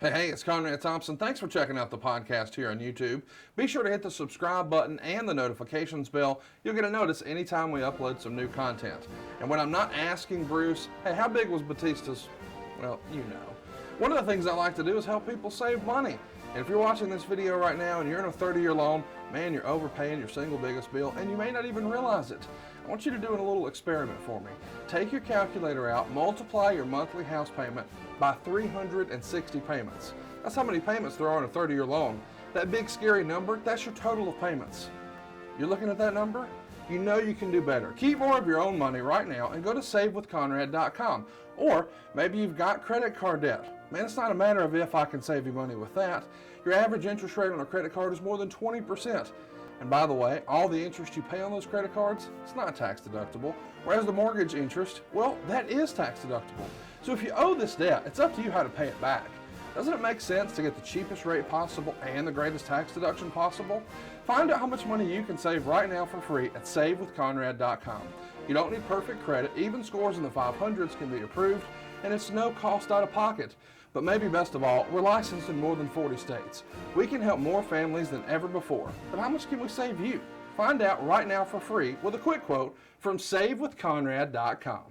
Hey, it's Conrad Thompson. Thanks for checking out the podcast here on YouTube. Be sure to hit the subscribe button and the notifications bell. You'll get a notice anytime we upload some new content. And when I'm not asking Bruce, hey, how big was Batista's? Well, you know. One of the things I like to do is help people save money. And if you're watching this video right now and you're in a 30-year loan, man, you're overpaying your single biggest bill and you may not even realize it. I want you to do a little experiment for me. Take your calculator out, multiply your monthly house payment by 360 payments. That's how many payments there are on a 30-year loan. That big scary number, that's your total of payments. You're looking at that number? You know you can do better. Keep more of your own money right now and go to savewithconrad.com. Or maybe you've got credit card debt. Man, it's not a matter of if I can save you money with that. Your average interest rate on a credit card is more than 20%. And by the way, all the interest you pay on those credit cards, it's not tax deductible. Whereas the mortgage interest, well, that is tax deductible. So if you owe this debt, it's up to you how to pay it back. Doesn't it make sense to get the cheapest rate possible and the greatest tax deduction possible? Find out how much money you can save right now for free at savewithconrad.com. You don't need perfect credit. Even scores in the 500s can be approved, and it's no cost out of pocket. But maybe best of all, we're licensed in more than 40 states. We can help more families than ever before. But how much can we save you? Find out right now for free with a quick quote from savewithconrad.com.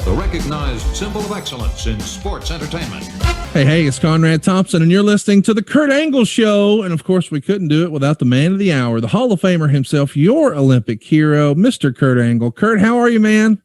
The recognized symbol of excellence in sports entertainment. Hey, it's Conrad Thompson, and you're listening to the Kurt Angle Show. And of course, we couldn't do it without the man of the hour, the Hall of Famer himself, your Olympic hero, Mr. Kurt Angle. Kurt, how are you, man?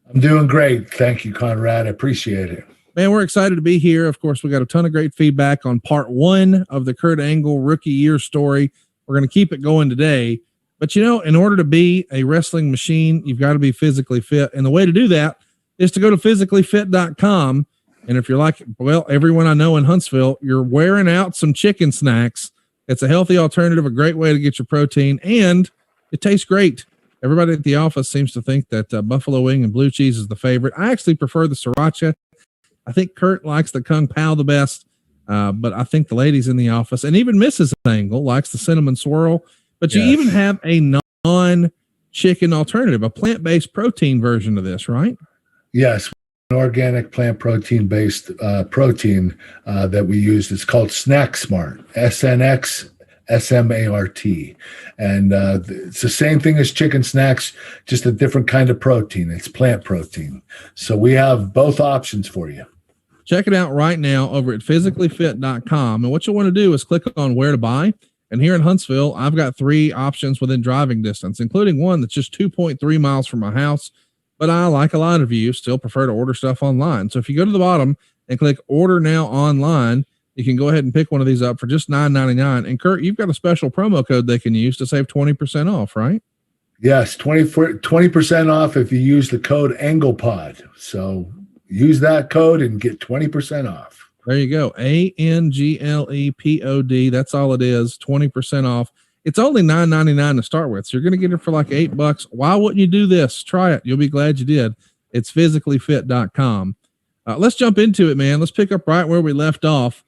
I'm doing great. Thank you, Conrad. I appreciate it. Man, we're excited to be here. Of course, we got a ton of great feedback on part one of the Kurt Angle rookie year story. We're going to keep it going today. But, you know, in order to be a wrestling machine, you've got to be physically fit. And the way to do that is to go to physicallyfit.com. And if you're like, well, everyone I know in Huntsville, you're wearing out some chicken snacks. It's a healthy alternative, a great way to get your protein, and it tastes great. Everybody at the office seems to think that buffalo wing and blue cheese is the favorite. I actually prefer the sriracha. I think Kurt likes the Kung Pao the best, but I think the ladies in the office, and even Mrs. Angle, likes the cinnamon swirl. But you even have a non-chicken alternative, a plant-based protein version of this, right? Yes, an organic plant protein-based protein that we use. It's called Snack Smart, SNX SMART. And it's the same thing as chicken snacks, just a different kind of protein. It's plant protein. So we have both options for you. Check it out right now over at physicallyfit.com. And what you'll want to do is click on where to buy. And here in Huntsville, I've got 3 options within driving distance, including one that's just 2.3 miles from my house. But I, like a lot of you, still prefer to order stuff online. So if you go to the bottom and click order now online, you can go ahead and pick one of these up for just $9.99. And Kurt, you've got a special promo code they can use to save 20% off, right? Yes, 20% off if you use the code AnglePod. So use that code and get 20% off. There you go. ANGLEPOD. That's all it is. 20% off. It's only $9.99 to start with. So you're going to get it for like $8. Why wouldn't you do this? Try it. You'll be glad you did. It's physicallyfit.com. Let's jump into it, man. Let's pick up right where we left off.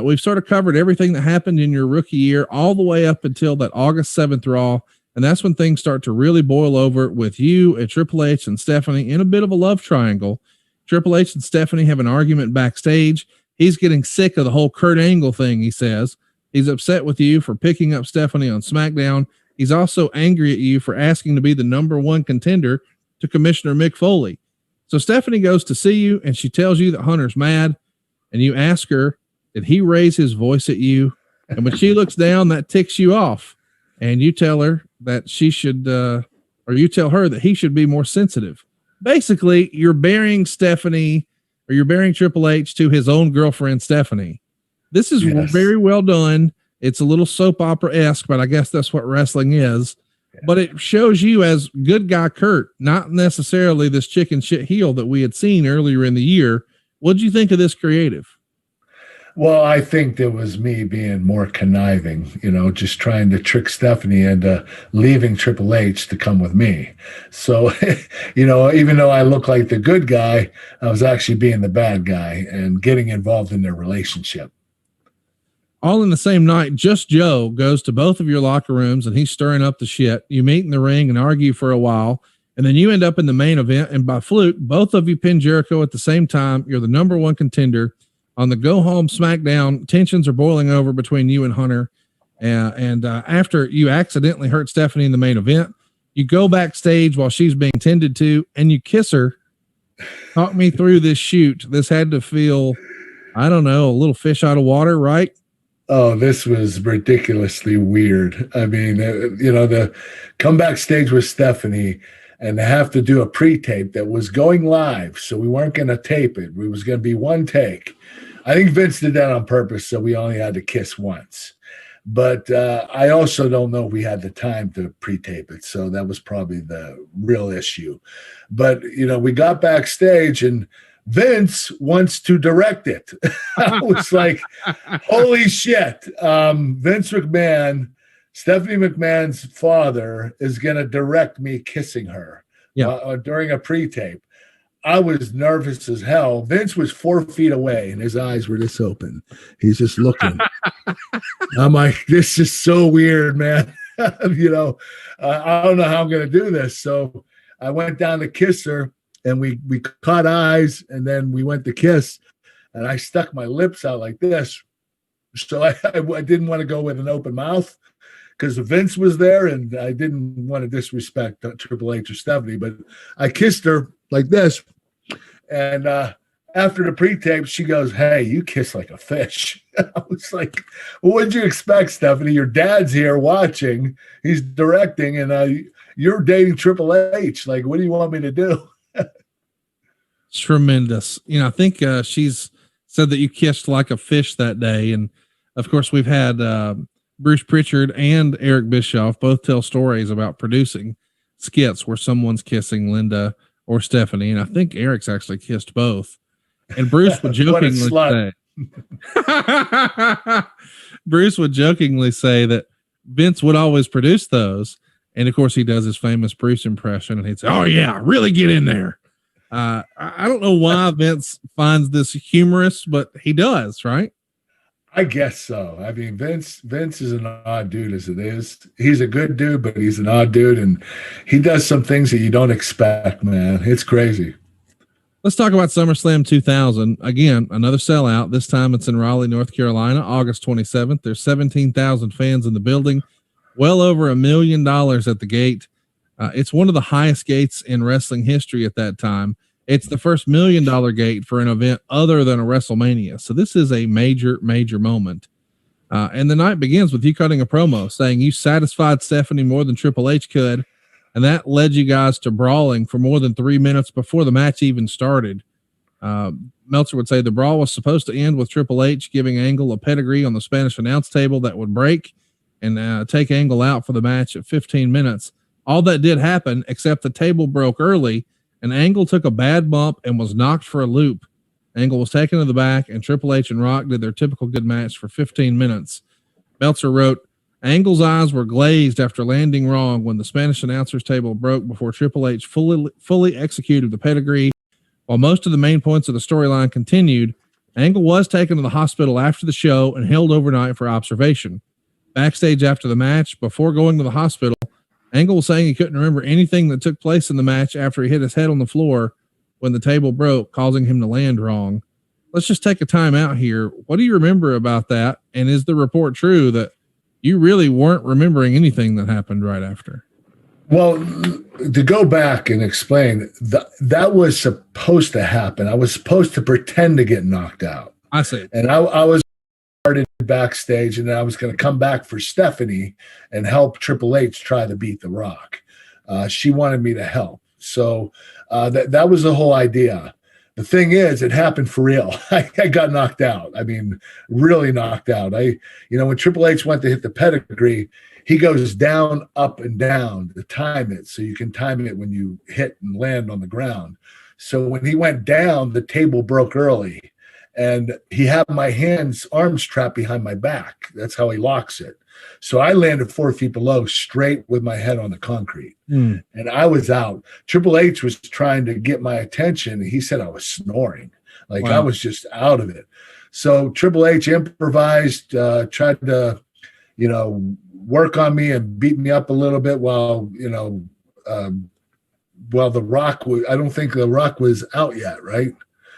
We've sort of covered everything that happened in your rookie year all the way up until that August 7th Raw. And that's when things start to really boil over with you and Triple H and Stephanie in a bit of a love triangle. Triple H and Stephanie have an argument backstage. He's getting sick of the whole Kurt Angle thing, he says. He's upset with you for picking up Stephanie on SmackDown. He's also angry at you for asking to be the #1 contender to Commissioner Mick Foley. So Stephanie goes to see you, and she tells you that Hunter's mad, and you ask her, did he raise his voice at you? And when she looks down, that ticks you off. And you tell her that she should, or you tell her that he should be more sensitive. Basically, you're bearing Stephanie, or you're bearing Triple H to his own girlfriend, Stephanie. This is very well done. It's a little soap opera-esque, but I guess that's what wrestling is. Yeah. But it shows you as good guy Kurt, not necessarily this chicken shit heel that we had seen earlier in the year. What did you think of this creative? Well, I think that was me being more conniving, just trying to trick Stephanie into leaving Triple H to come with me. So, even though I look like the good guy, I was actually being the bad guy and getting involved in their relationship. all in the same night, Just Joe goes to both of your locker rooms and he's stirring up the shit. You meet in the ring and argue for a while, and then you end up in the main event. And by fluke, both of you pin Jericho at the same time. You're the number one contender on the go home SmackDown. Tensions are boiling over between you and Hunter. And after you accidentally hurt Stephanie in the main event, you go backstage while she's being tended to and you kiss her. Talk me through this shoot. This had to feel, I don't know, a little fish out of water, right? Oh, this was ridiculously weird. I mean, the come backstage with Stephanie and to have to do a pre-tape that was going live. So we weren't going to tape it. It was going to be one take. I think Vince did that on purpose. So we only had to kiss once. But I also don't know if we had the time to pre-tape it. So that was probably the real issue. But, we got backstage and Vince wants to direct it. I was like, holy shit. Vince McMahon, Stephanie McMahon's father, is going to direct me kissing her during a pre-tape. I was nervous as hell. Vince was 4 feet away and his eyes were this open. He's just looking. I'm like, this is so weird, man. I don't know how I'm going to do this. So I went down to kiss her. And we caught eyes, and then we went to kiss, and I stuck my lips out like this. So I didn't want to go with an open mouth because Vince was there, and I didn't want to disrespect Triple H or Stephanie, but I kissed her like this. And after the pre-tape, she goes, "Hey, you kiss like a fish." I was like, well, what'd you expect, Stephanie? Your dad's here watching. He's directing, and you're dating Triple H. Like, what do you want me to do? Tremendous. I think she's said that you kissed like a fish that day. And of course we've had Bruce Pritchard and Eric Bischoff both tell stories about producing skits where someone's kissing Linda or Stephanie. And I think Eric's actually kissed both. And Bruce would jokingly say, Bruce would jokingly say that Vince would always produce those. And of course he does his famous Bruce impression and he'd say, "Oh yeah, really get in there." I don't know why Vince finds this humorous, but he does, right? I guess so. I mean, Vince is an odd dude as it is. He's a good dude, but he's an odd dude, and he does some things that you don't expect, man. It's crazy. Let's talk about SummerSlam 2000. Again, another sellout. This time it's in Raleigh, North Carolina, August 27th. There's 17,000 fans in the building, well over $1 million at the gate. It's one of the highest gates in wrestling history at that time. It's the first $1 million gate for an event other than a WrestleMania. So this is a major, major moment. And the night begins with you cutting a promo saying you satisfied Stephanie more than Triple H could. And that led you guys to brawling for more than 3 minutes before the match even started. Meltzer would say the brawl was supposed to end with Triple H giving Angle a pedigree on the Spanish announce table that would break and take Angle out for the match at 15 minutes. All that did happen, except the table broke early, and Angle took a bad bump and was knocked for a loop. Angle was taken to the back, and Triple H and Rock did their typical good match for 15 minutes. Meltzer wrote, Angle's eyes were glazed after landing wrong when the Spanish announcer's table broke before Triple H fully executed the pedigree. While most of the main points of the storyline continued, Angle was taken to the hospital after the show and held overnight for observation. Backstage after the match, before going to the hospital, Angle was saying he couldn't remember anything that took place in the match after he hit his head on the floor when the table broke, causing him to land wrong. Let's just take a time out here. What do you remember about that? And is the report true that you really weren't remembering anything that happened right after? Well, to go back and explain, that was supposed to happen. I was supposed to pretend to get knocked out. I see. And I was started backstage, and I was going to come back for Stephanie and help Triple H try to beat The Rock. She wanted me to help. So that was the whole idea. The thing is, it happened for real. I got knocked out. I mean, really knocked out. When Triple H went to hit the pedigree, he goes down, up, and down to time it. So you can time it when you hit and land on the ground. So when he went down, the table broke early. And he had my arms trapped behind my back. That's how he locks it. So I landed 4 feet below, straight with my head on the concrete. And I was out. Triple H was trying to get my attention. He said I was snoring. Like, wow. I was just out of it. So Triple H improvised, tried to, work on me and beat me up a little bit while the Rock was, I don't think the Rock was out yet, right?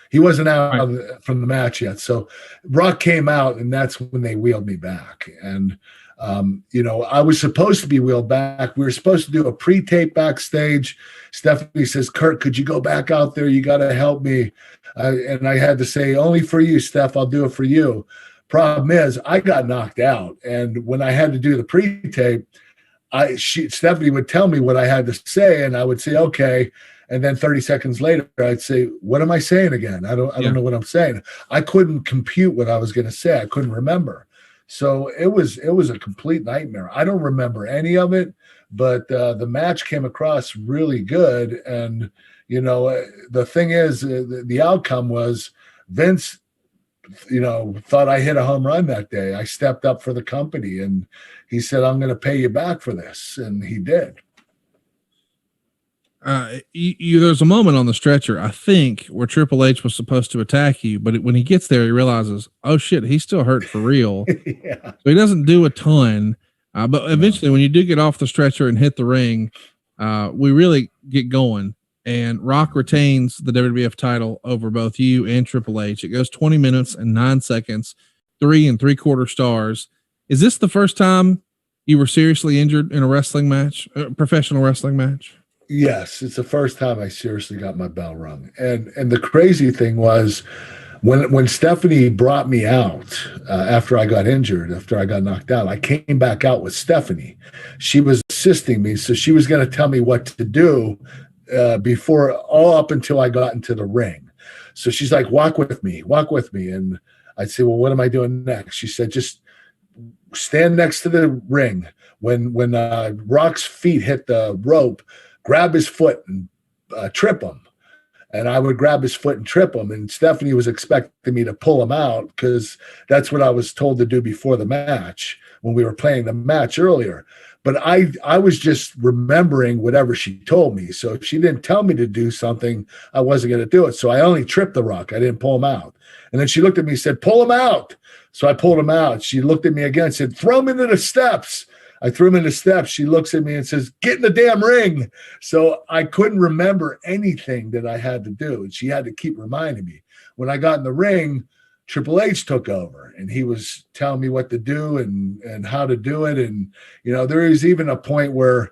He wasn't out from the match yet. So Rock came out, and that's when they wheeled me back. And, I was supposed to be wheeled back. We were supposed to do a pre-tape backstage. Stephanie says, Kurt, could you go back out there? You got to help me. And I had to say, only for you, Steph, I'll do it for you. Problem is, I got knocked out. And when I had to do the pre-tape, Stephanie would tell me what I had to say, and I would say, okay. And then 30 seconds later, I'd say, what am I saying again? I don't know what I'm saying. I couldn't compute what I was going to say. I couldn't remember. So it was a complete nightmare. I don't remember any of it, but the match came across really good. And, the thing is, the outcome was Vince, thought I hit a home run that day. I stepped up for the company, and he said, I'm going to pay you back for this. And he did. There's a moment on the stretcher, I think, where Triple H was supposed to attack you, but when he gets there, he realizes, oh shit, he's still hurt for real. Yeah. So he doesn't do a ton. But eventually, when you do get off the stretcher and hit the ring, we really get going. And Rock retains the WWF title over both you and Triple H. It goes 20 minutes and 9 seconds, 3 3/4 stars. Is this the first time you were seriously injured in a wrestling match, a professional wrestling match? Yes, it's the first time I seriously got my bell rung. And the crazy thing was when Stephanie brought me out after I got injured, after I got knocked out, I came back out with Stephanie. She was assisting me, so she was going to tell me what to do before, all up until I got into the ring. So she's like, walk with me. And I'd say, well, what am I doing next? She said, just stand next to the ring. When Rock's feet hit the rope, grab his foot and trip him. And I would grab his foot and trip him. And Stephanie was expecting me to pull him out because that's what I was told to do before the match when we were playing the match earlier. But I was just remembering whatever she told me. So if she didn't tell me to do something, I wasn't going to do it. So I only tripped the Rock. I didn't pull him out. And then she looked at me and said, pull him out. So I pulled him out. She looked at me again and said, throw him into the steps. I threw him in the steps. She looks at me and says, get in the damn ring. So I couldn't remember anything that I had to do. And she had to keep reminding me. When I got in the ring, Triple H took over, and he was telling me what to do and how to do it. And, there was even a point where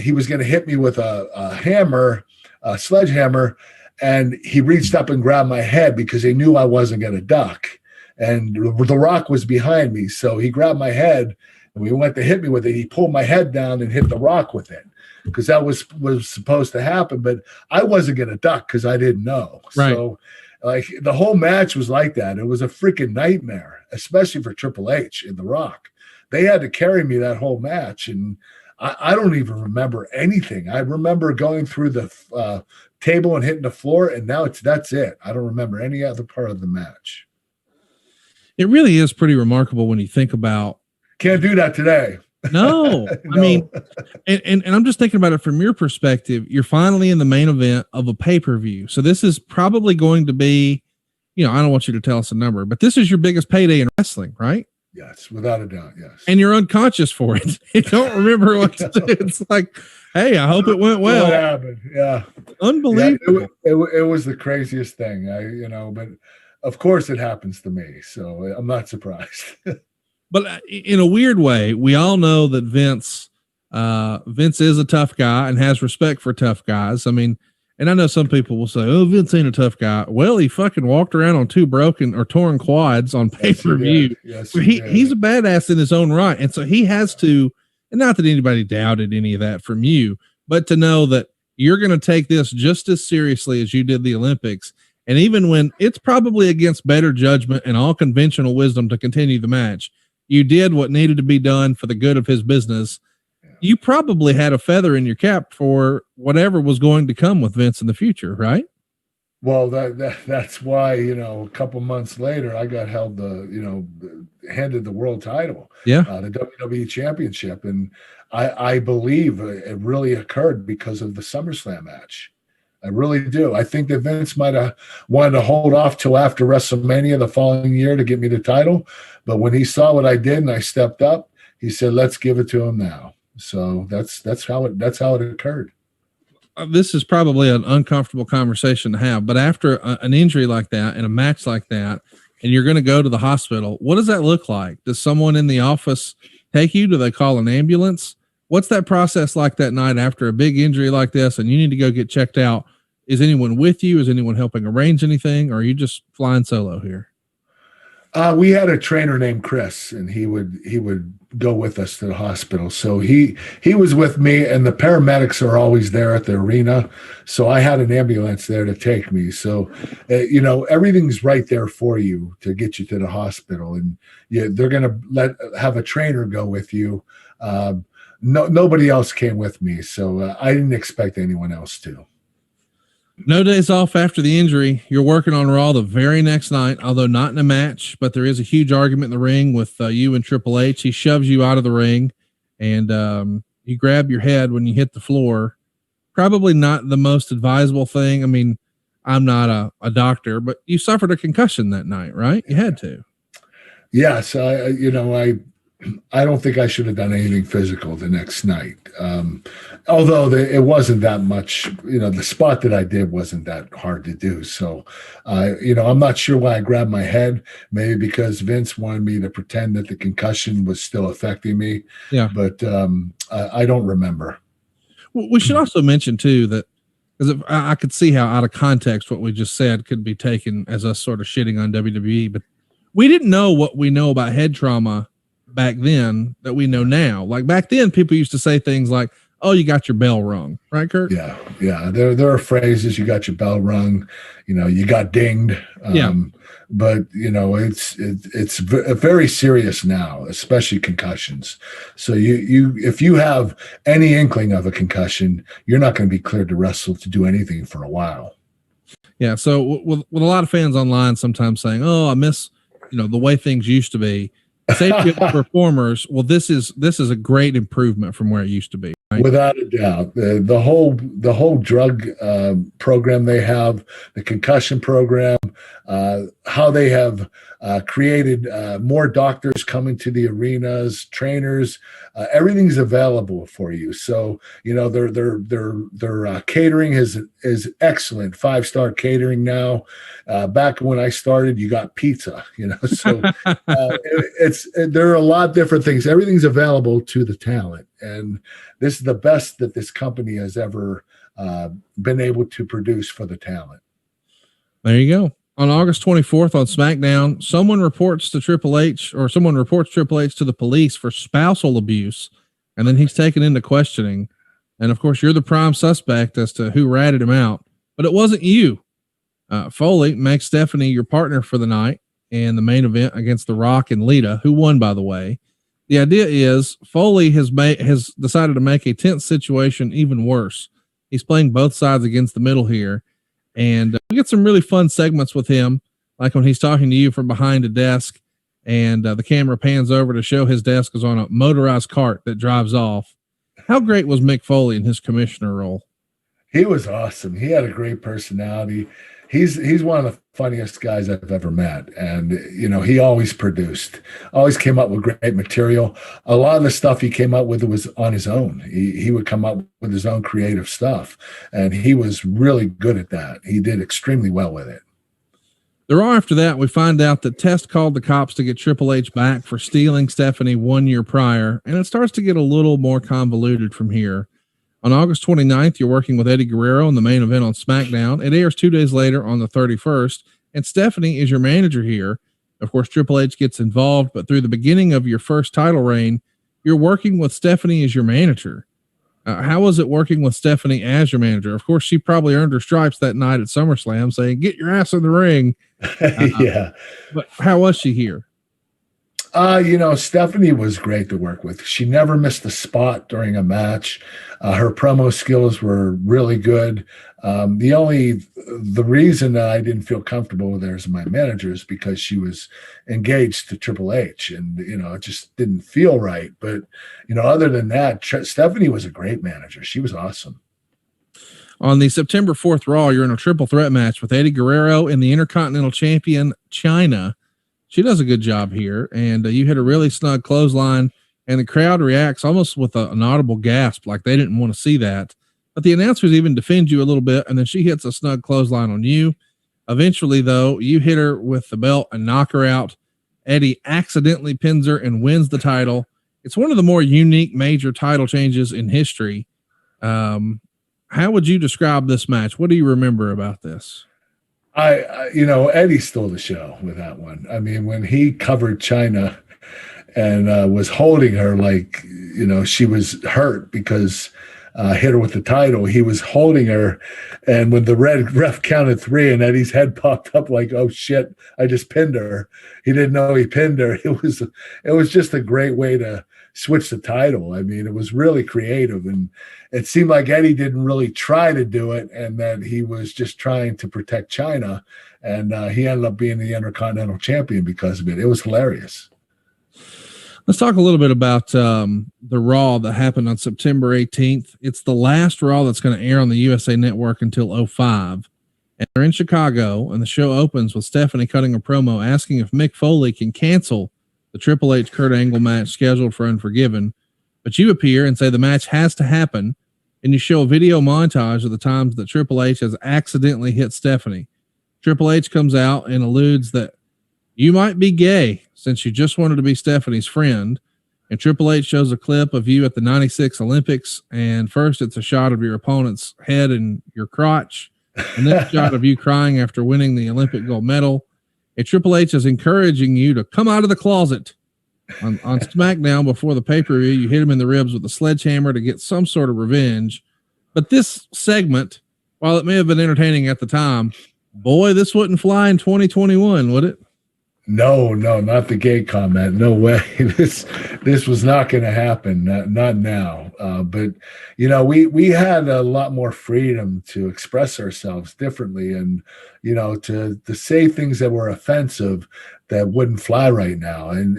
he was going to hit me with a hammer, a sledgehammer, and he reached up and grabbed my head because he knew I wasn't going to duck. And the Rock was behind me. So he grabbed my head, and we went to hit me with it. He pulled my head down and hit the Rock with it because that was supposed to happen. But I wasn't going to duck because I didn't know. Right. So the whole match was like that. It was a freaking nightmare, especially for Triple H and the Rock. They had to carry me that whole match. And I don't even remember anything. I remember going through the table and hitting the floor, and now that's it. I don't remember any other part of the match. It really is pretty remarkable when you think about. Can't do that today. No, no. I mean, and I'm just thinking about it from your perspective. You're finally in the main event of a pay-per-view. So this is probably going to be, I don't want you to tell us a number, but this is your biggest payday in wrestling, right? Yes, without a doubt. Yes. And you're unconscious for it. You don't remember what to do. It's like, hey, I hope it went well. What happened? Yeah. Unbelievable. Yeah, it was the craziest thing. But of course it happens to me. So I'm not surprised. But in a weird way, we all know that Vince is a tough guy and has respect for tough guys. I mean, and I know some people will say, oh, Vince ain't a tough guy. Well, he fucking walked around on 2 broken or torn quads on pay-per-view. Yes, he's a badass in his own right. And so he has to, and not that anybody doubted any of that from you, but to know that you're going to take this just as seriously as you did the Olympics. And even when it's probably against better judgment and all conventional wisdom to continue the match, you did what needed to be done for the good of his business. You probably had a feather in your cap for whatever was going to come with Vince in the future, right? Well, that's why, a couple months later, I got handed the world title, the WWE Championship. And I believe it really occurred because of the SummerSlam match. I really do. I think that Vince might have wanted to hold off till after WrestleMania the following year to get me the title. But when he saw what I did and I stepped up, he said, let's give it to him now. So that's how it occurred. This is probably an uncomfortable conversation to have, but after an injury like that and a match like that, and you're going to go to the hospital, what does that look like? Does someone in the office take you? Do they call an ambulance? What's that process like that night after a big injury like this and you need to go get checked out? Is anyone with you? Is anyone helping arrange anything? Or are you just flying solo here? We had a trainer named Chris, and he would go with us to the hospital. So he was with me, and the paramedics are always there at the arena. So I had an ambulance there to take me. So, everything's right there for you to get you to the hospital, and they're going to have a trainer go with you. Nobody else came with me, so I didn't expect anyone else to. No days off after the injury. You're working on Raw the very next night, although not in a match, but there is a huge argument in the ring with you and Triple H. He shoves you out of the ring, and you grab your head when you hit the floor. Probably not the most advisable thing. I mean, I'm not a doctor, but you suffered a concussion that night, right? You had to. Yes. I don't think I should have done anything physical the next night. Although it wasn't that much, the spot that I did wasn't that hard to do. So, I'm not sure why I grabbed my head, maybe because Vince wanted me to pretend that the concussion was still affecting me. Yeah. But I don't remember. We should also mention too, that because I could see how out of context what we just said could be taken as us sort of shitting on WWE, but we didn't know what we know about head trauma back then that we know now. Like back then, people used to say things like, "Oh, you got your bell rung," right, Kurt? Yeah. There are phrases. You got your bell rung. You got dinged. But it's very serious now, especially concussions. So if you have any inkling of a concussion, you're not going to be cleared to wrestle to do anything for a while. Yeah. So with a lot of fans online sometimes saying, "Oh, I miss the way things used to be." Safety of the performers. Well, this is a great improvement from where it used to be. Right? Without a doubt, the whole drug program they have, the concussion program, how they have created more doctors coming to the arenas, trainers, everything's available for you. So their catering is excellent, 5-star catering now. Back when I started, you got pizza. So there are a lot of different things. Everything's available to the talent, and this is the best that this company has ever been able to produce for the talent. There you go. On August 24th on SmackDown, someone reports Triple H to the police for spousal abuse, and then he's taken into questioning. And of course, you're the prime suspect as to who ratted him out, but it wasn't you. Foley makes Stephanie your partner for the night in the main event against The Rock and Lita, who won, by the way. The idea is Foley has decided to make a tense situation even worse. He's playing both sides against the middle here. And we get some really fun segments with him, like when he's talking to you from behind a desk and the camera pans over to show his desk is on a motorized cart that drives off. How great was Mick Foley in his commissioner role? He was awesome. He had a great personality. He's one of the funniest guys I've ever met. And, he always always came up with great material. A lot of the stuff he came up with was on his own. He would come up with his own creative stuff. And he was really good at that. He did extremely well with it. The Raw after that, we find out that Test called the cops to get Triple H back for stealing Stephanie 1 year prior. And it starts to get a little more convoluted from here. On August 29th, you're working with Eddie Guerrero in the main event on SmackDown. It airs 2 days later on the 31st, and Stephanie is your manager here. Of course, Triple H gets involved, but through the beginning of your first title reign, you're working with Stephanie as your manager. How was it working with Stephanie as your manager? Of course, she probably earned her stripes that night at SummerSlam saying, "Get your ass in the ring." Yeah. But how was she here? Stephanie was great to work with. She never missed a spot during a match. Her promo skills were really good. The reason that I didn't feel comfortable with her as my manager is because she was engaged to Triple H, and it just didn't feel right. But other than that, Stephanie was a great manager. She was awesome. On the September 4th Raw, you're in a triple threat match with Eddie Guerrero and the Intercontinental Champion, Chyna. She does a good job here, and you hit a really snug clothesline, and the crowd reacts almost with an audible gasp, like they didn't want to see that. But the announcers even defend you a little bit, and then she hits a snug clothesline on you. Eventually, though, you hit her with the belt and knock her out. Eddie accidentally pins her and wins the title. It's one of the more unique major title changes in history. How would you describe this match? What do you remember about this? Eddie stole the show with that one. I mean, when he covered Chyna and was holding her like, she was hurt because hit her with the title, he was holding her. And when the ref counted 3 and Eddie's head popped up like, oh shit, I just pinned her. He didn't know he pinned her. It was just a great way to switch the title. I mean, it was really creative, and it seemed like Eddie didn't really try to do it, and that he was just trying to protect Chyna, and he ended up being the Intercontinental Champion because of it. It was hilarious. Let's talk a little bit about the Raw that happened on September 18th. It's the last Raw that's going to air on the USA Network until 2005. And they're in Chicago, and the show opens with Stephanie cutting a promo asking if Mick Foley can cancel the Triple H Kurt Angle match scheduled for Unforgiven. But you appear and say the match has to happen, and you show a video montage of the times that Triple H has accidentally hit Stephanie. Triple H comes out and alludes that you might be gay since you just wanted to be Stephanie's friend. And Triple H shows a clip of you at the 96 Olympics. And first it's a shot of your opponent's head and your crotch. And then a shot of you crying after winning the Olympic gold medal. And Triple H is encouraging you to come out of the closet. On SmackDown before the pay-per-view, you hit him in the ribs with a sledgehammer to get some sort of revenge. But this segment, while it may have been entertaining at the time, boy, this wouldn't fly in 2021, would it? No, not the gay comment. No way. This was not going to happen. Not now. But we had a lot more freedom to express ourselves differently, and to say things that were offensive that wouldn't fly right now. And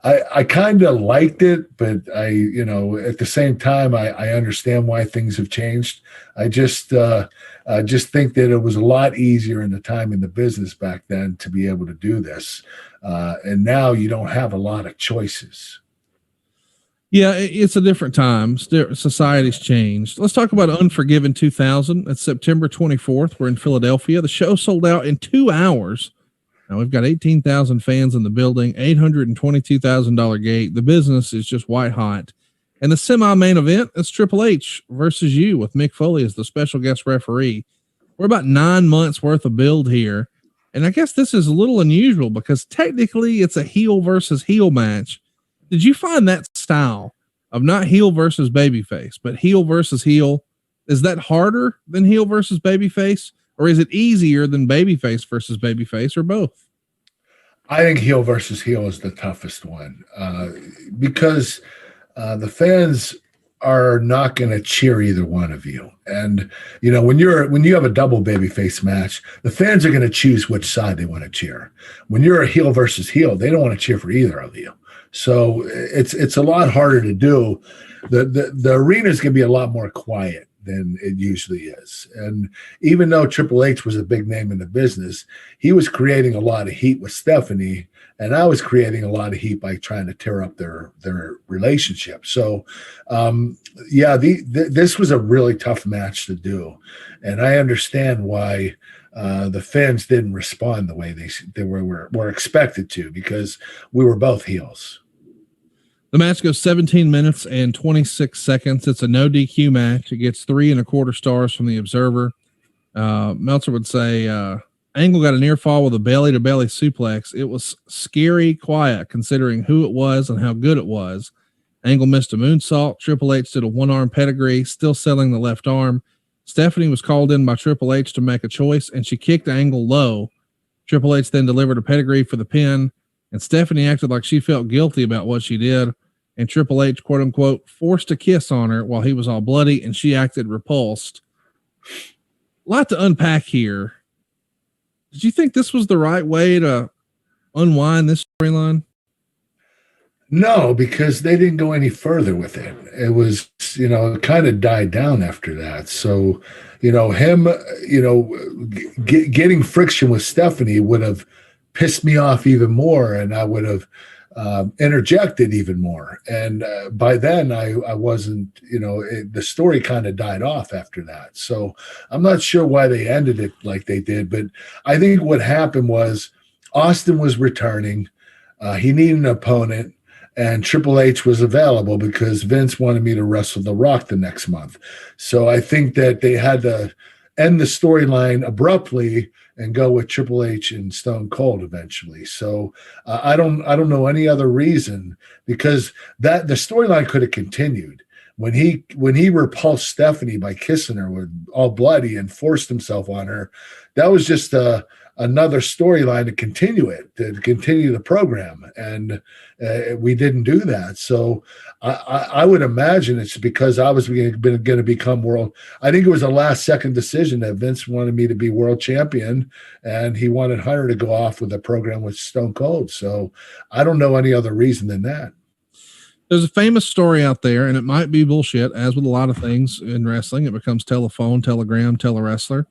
I kind of liked it, but at the same time, I understand why things have changed. I just think that it was a lot easier in the time in the business back then to be able to do this. And now you don't have a lot of choices. Yeah, it's a different time. Society's changed. Let's talk about Unforgiven 2000. It's September 24th. We're in Philadelphia. The show sold out in 2 hours. Now we've got 18,000 fans in the building, $822,000 gate. The business is just white hot. And the semi-main event is Triple H versus you with Mick Foley as the special guest referee. We're about 9 months worth of build here. And I guess this is a little unusual because technically it's a heel versus heel match. Did you find that style of not heel versus babyface, but heel versus heel, is that harder than heel versus babyface, or is it easier than babyface versus babyface, or both? I think heel versus heel is the toughest one because the fans are not going to cheer either one of you. And, when you have a double babyface match, the fans are going to choose which side they want to cheer. When you're a heel versus heel, they don't want to cheer for either of you. So it's a lot harder to do. The arena is going to be a lot more quiet than it usually is. And even though Triple H was a big name in the business, he was creating a lot of heat with Stephanie, and I was creating a lot of heat by trying to tear up their relationship. So, this was a really tough match to do, and I understand why the fans didn't respond the way they were expected to, because we were both heels. The match goes 17 minutes and 26 seconds. It's a no DQ match. It gets 3.25 stars from the Observer. Meltzer would say, Angle got a near fall with a belly to belly suplex. It was scary quiet considering who it was and how good it was. Angle missed a moonsault. Triple H did a one-arm pedigree, still selling the left arm. Stephanie was called in by Triple H to make a choice, and she kicked Angle low. Triple H then delivered a pedigree for the pin, and Stephanie acted like she felt guilty about what she did. And Triple H, quote unquote, forced a kiss on her while he was all bloody, and she acted repulsed. A lot to unpack here. Did you think this was the right way to unwind this storyline? No, because they didn't go any further with it. It was, it kind of died down after that. So, him, getting friction with Stephanie would have pissed me off even more, and I would have interjected even more. And by then, I wasn't, the story kind of died off after that. So I'm not sure why they ended it like they did, but I think what happened was Austin was returning. He needed an opponent. And Triple H was available because Vince wanted me to wrestle The Rock the next month. So I think that they had to end the storyline abruptly and go with Triple H and Stone Cold eventually. So I don't know any other reason, because that the storyline could have continued. When he repulsed Stephanie by kissing her with all bloody and forced himself on her, that was just another storyline to continue the program, and we didn't do that. So I would imagine it's because I was going to become world. I think it was a last second decision that Vince wanted me to be world champion, and he wanted Hunter to go off with a program with Stone Cold. So I don't know any other reason than that. There's a famous story out there, and it might be bullshit, as with a lot of things in wrestling. It becomes telephone, telegram, telewrestler.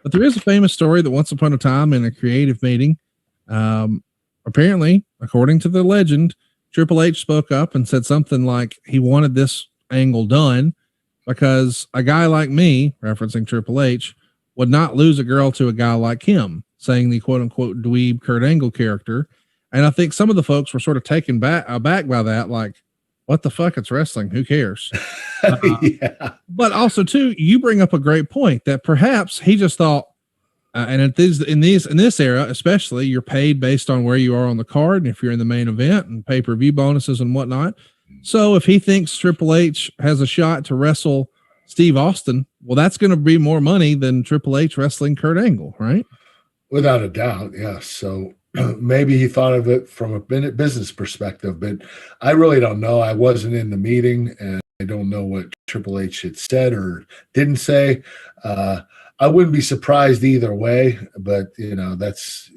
But there is a famous story that once upon a time in a creative meeting, apparently, according to the legend, Triple H spoke up and said something like he wanted this angle done because a guy like me, referencing Triple H, would not lose a girl to a guy like him, saying the quote unquote dweeb Kurt Angle character. And I think some of the folks were sort of taken aback by that, like, what the fuck? It's wrestling. Who cares? Yeah. But also, too, you bring up a great point that perhaps he just thought, and in this era, especially, you're paid based on where you are on the card, and if you're in the main event and pay-per-view bonuses and whatnot. So if he thinks Triple H has a shot to wrestle Steve Austin, well, that's going to be more money than Triple H wrestling Kurt Angle, right? Without a doubt, yes. So maybe he thought of it from a business perspective, but I really don't know. I wasn't in the meeting, and I don't know what Triple H had said or didn't say. I wouldn't be surprised either way, but that's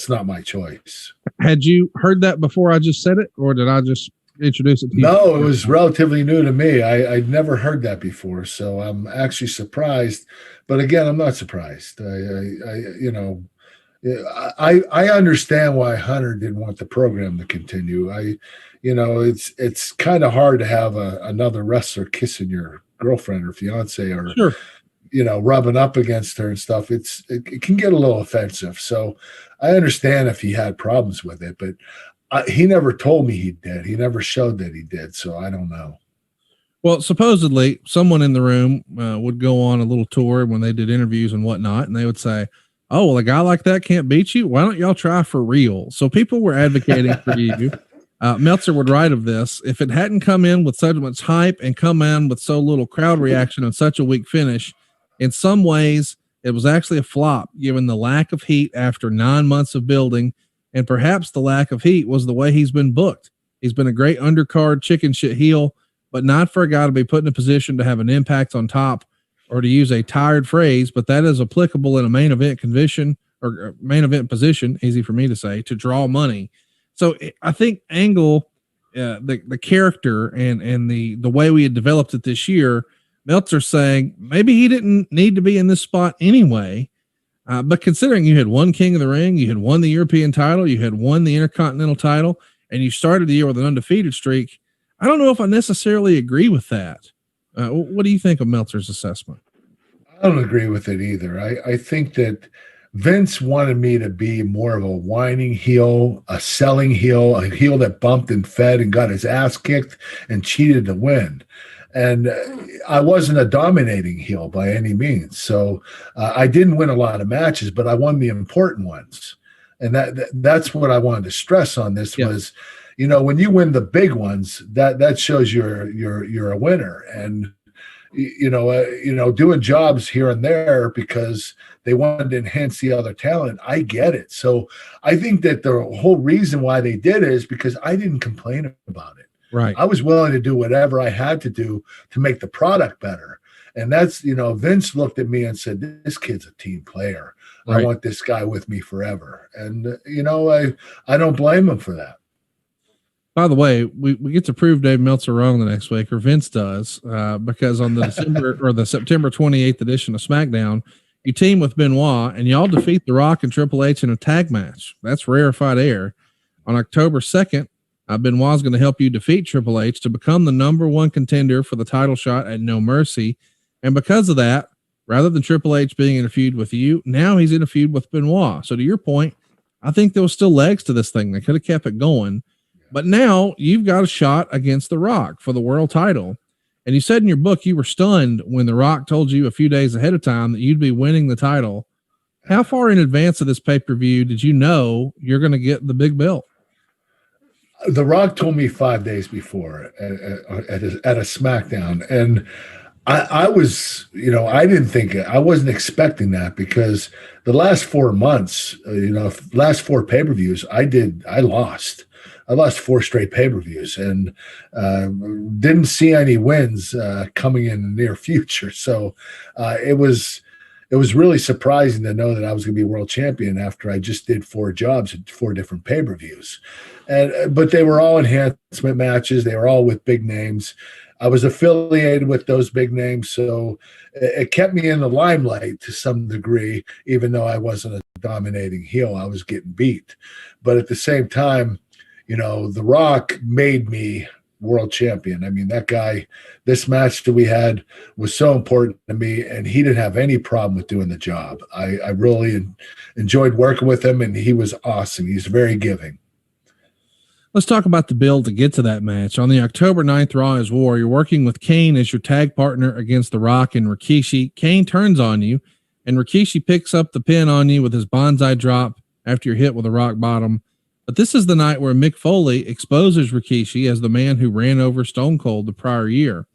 not my choice. Had you heard that before I just said it, or did I just introduce it to you? No, it was relatively new to me. I'd never heard that before, so I'm actually surprised. But again, I'm not surprised. I understand why Hunter didn't want the program to continue. It's kind of hard to have another wrestler kissing your girlfriend or fiance, or Sure. Rubbing up against her and stuff. It can get a little offensive. So I understand if he had problems with it, but he never told me he did. He never showed that he did. So I don't know. Well, supposedly someone in the room would go on a little tour when they did interviews and whatnot, and they would say, "Oh, well, a guy like that can't beat you. Why don't y'all try for real?" So people were advocating for you. Meltzer would write of this: if it hadn't come in with so much hype and come in with so little crowd reaction and such a weak finish, in some ways it was actually a flop, given the lack of heat after 9 months of building, and perhaps the lack of heat was the way he's been booked. He's been a great undercard chicken shit heel, but not for a guy to be put in a position to have an impact on top, or to use a tired phrase, but that is applicable in a main event condition or main event position, easy for me to say, to draw money. So I think Angle, the character and the way we had developed it this year, Meltzer's saying maybe he didn't need to be in this spot anyway. But considering you had won King of the Ring, you had won the European title, you had won the Intercontinental title, and you started the year with an undefeated streak, I don't know if I necessarily agree with that. What do you think of Meltzer's assessment? I don't agree with it either. I think that Vince wanted me to be more of a whining heel, a selling heel, a heel that bumped and fed and got his ass kicked and cheated to win. And I wasn't a dominating heel by any means. So I didn't win a lot of matches, but I won the important ones. And that's what I wanted to stress on this was, when you win the big ones, that shows you're a winner. And doing jobs here and there because they wanted to enhance the other talent, I get it. So I think that the whole reason why they did it is because I didn't complain about it. Right. I was willing to do whatever I had to do to make the product better. And that's, Vince looked at me and said, this kid's a team player. Right. I want this guy with me forever. And, I don't blame him for that. By the way, we get to prove Dave Meltzer wrong the next week, or Vince does, because on the September 28th edition of SmackDown, you team with Benoit and y'all defeat The Rock and Triple H in a tag match. That's rarefied air. On October 2nd, Benoit's going to help you defeat Triple H to become the #1 contender for the title shot at No Mercy. And because of that, rather than Triple H being in a feud with you, now he's in a feud with Benoit. So to your point, I think there was still legs to this thing. They could have kept it going. But now you've got a shot against The Rock for the world title. And you said in your book you were stunned when The Rock told you a few days ahead of time that you'd be winning the title. How far in advance of this pay-per-view did you know you're going to get the big belt? The Rock told me 5 days before at a SmackDown. And I was, I didn't think I wasn't expecting that, because the last 4 months, last 4 pay-per-views, I lost 4 straight pay-per-views and didn't see any wins coming in the near future. So it was really surprising to know that I was going to be world champion after I just did 4 jobs at 4 different pay-per-views. But they were all enhancement matches. They were all with big names. I was affiliated with those big names, so it kept me in the limelight to some degree, even though I wasn't a dominating heel. I was getting beat. But at the same time, The Rock made me world champion. I mean, that guy, this match that we had was so important to me, and he didn't have any problem with doing the job. I really enjoyed working with him, and he was awesome. He's very giving. Let's talk about the build to get to that match. On the October 9th Raw is War, you're working with Kane as your tag partner against The Rock and Rikishi. Kane turns on you, and Rikishi picks up the pin on you with his bonsai drop after you're hit with a rock bottom. But this is the night where Mick Foley exposes Rikishi as the man who ran over Stone Cold the prior year.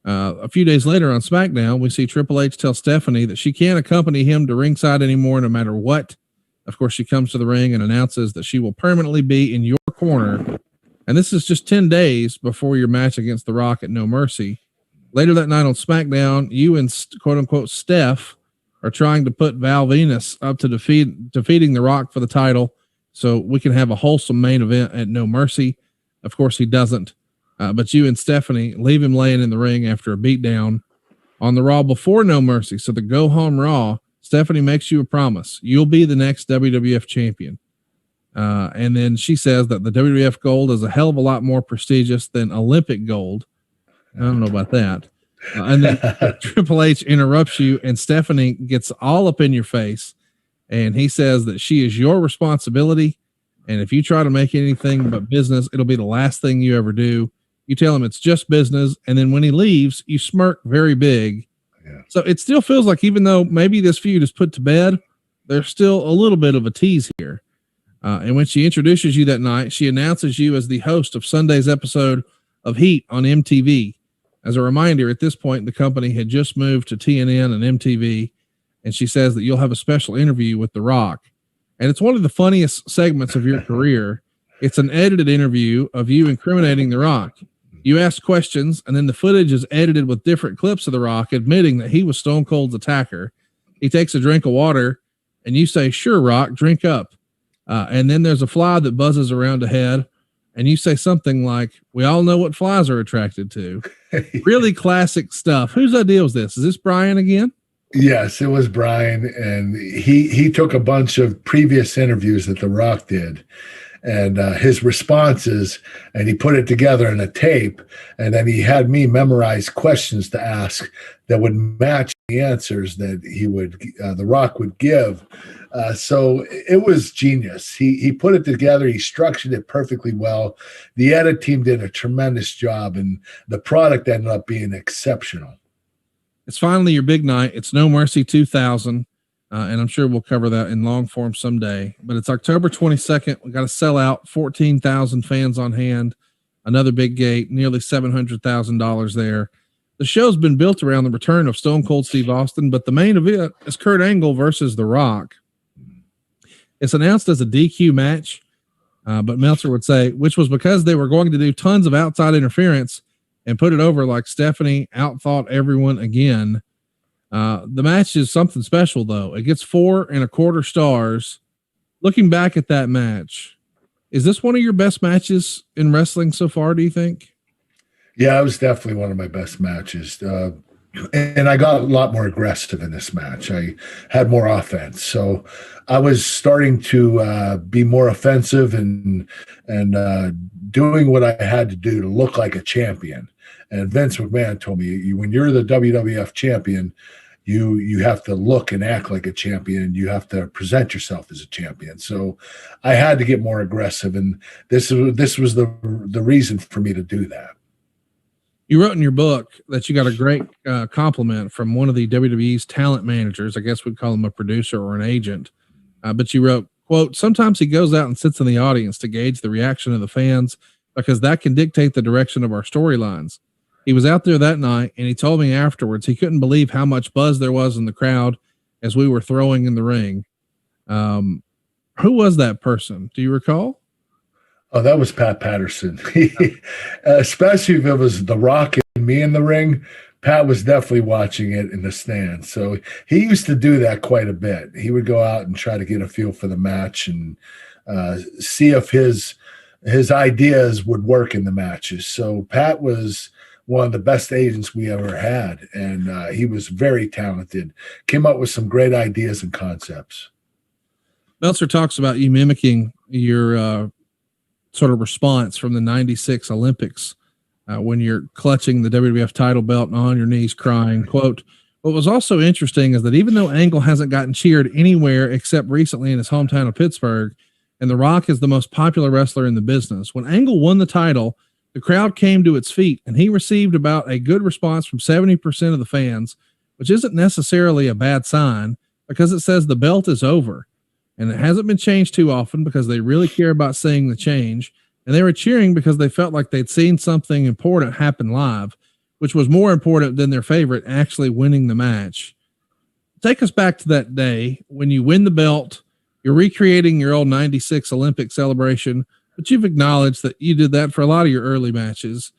A few days later on SmackDown, we see Triple H tell Stephanie that she can't accompany him to ringside anymore no matter what. Of course, she comes to the ring and announces that she will permanently be in your corner. And this is just 10 days before your match against The Rock at No Mercy. Later that night on SmackDown, you and quote-unquote Steph are trying to put Val Venus up to defeating The Rock for the title so we can have a wholesome main event at No Mercy. Of course, he doesn't. But you and Stephanie leave him laying in the ring after a beatdown. On the Raw before No Mercy, so the go-home Raw, Stephanie makes you a promise. You'll be the next WWF champion. And then she says that the WWF gold is a hell of a lot more prestigious than Olympic gold. I don't know about that. And then Triple H interrupts you, and Stephanie gets all up in your face. And he says that she is your responsibility. And if you try to make anything but business, it'll be the last thing you ever do. You tell him it's just business. And then when he leaves, you smirk very big. Yeah. So it still feels like, even though maybe this feud is put to bed, there's still a little bit of a tease here. And when she introduces you that night, she announces you as the host of Sunday's episode of Heat on MTV. As a reminder, at this point, the company had just moved to TNN and MTV, and she says that you'll have a special interview with The Rock. And it's one of the funniest segments of your career. It's an edited interview of you incriminating The Rock. You ask questions, and then the footage is edited with different clips of The Rock admitting that he was Stone Cold's attacker. He takes a drink of water, and you say, "Sure, Rock, drink up." And then there's a fly that buzzes around ahead, and you say something like, "We all know what flies are attracted to." Really classic stuff. Whose idea was this? Is this Brian again? Yes, it was Brian, and he took a bunch of previous interviews that The Rock did, and his responses, and he put it together in a tape, and then he had me memorize questions to ask that would match the answers that The Rock would give. So it was genius. He put it together. He structured it perfectly well. The edit team did a tremendous job, and the product ended up being exceptional. It's finally your big night. It's No Mercy 2000. And I'm sure we'll cover that in long form someday, but it's October 22nd. We got to sell out, 14,000 fans on hand, another big gate, nearly $700,000 there. The show's been built around the return of Stone Cold Steve Austin, but the main event is Kurt Angle versus The Rock. It's announced as a DQ match, but Meltzer would say, which was because they were going to do tons of outside interference and put it over like Stephanie outthought everyone again. The match is something special, though. It gets 4.25 stars. Looking back at that match, Is this one of your best matches in wrestling so far, do you think? Yeah, it was definitely one of my best matches. And I got a lot more aggressive in this match. I had more offense. So I was starting to be more offensive and doing what I had to do to look like a champion. And Vince McMahon told me, when you're the WWF champion, you have to look and act like a champion. You have to present yourself as a champion. So I had to get more aggressive, and this was the reason for me to do that. You wrote in your book that you got a great compliment from one of the WWE's talent managers. I guess we'd call him a producer or an agent. But you wrote, quote, "Sometimes he goes out and sits in the audience to gauge the reaction of the fans because that can dictate the direction of our storylines. He was out there that night, and he told me afterwards he couldn't believe how much buzz there was in the crowd as we were throwing in the ring." Who was that person? Do you recall? Oh, that was Pat Patterson. Especially if it was The Rock and me in the ring, Pat was definitely watching it in the stands. So he used to do that quite a bit. He would go out and try to get a feel for the match and see if his ideas would work in the matches. So Pat was one of the best agents we ever had, and he was very talented, came up with some great ideas and concepts. Meltzer talks about you mimicking your sort of response from the 96 Olympics when you're clutching the WWF title belt and on your knees crying. Quote, "What was also interesting is that even though Angle hasn't gotten cheered anywhere except recently in his hometown of Pittsburgh, and The Rock is the most popular wrestler in the business, when Angle won the title, the crowd came to its feet, and he received about a good response from 70% of the fans, which isn't necessarily a bad sign because it says the belt is over. And it hasn't been changed too often because they really care about seeing the change. And they were cheering because they felt like they'd seen something important happen live, which was more important than their favorite actually winning the match." Take us back to that day when you win the belt. You're recreating your old 96 Olympic celebration, but you've acknowledged that you did that for a lot of your early matches.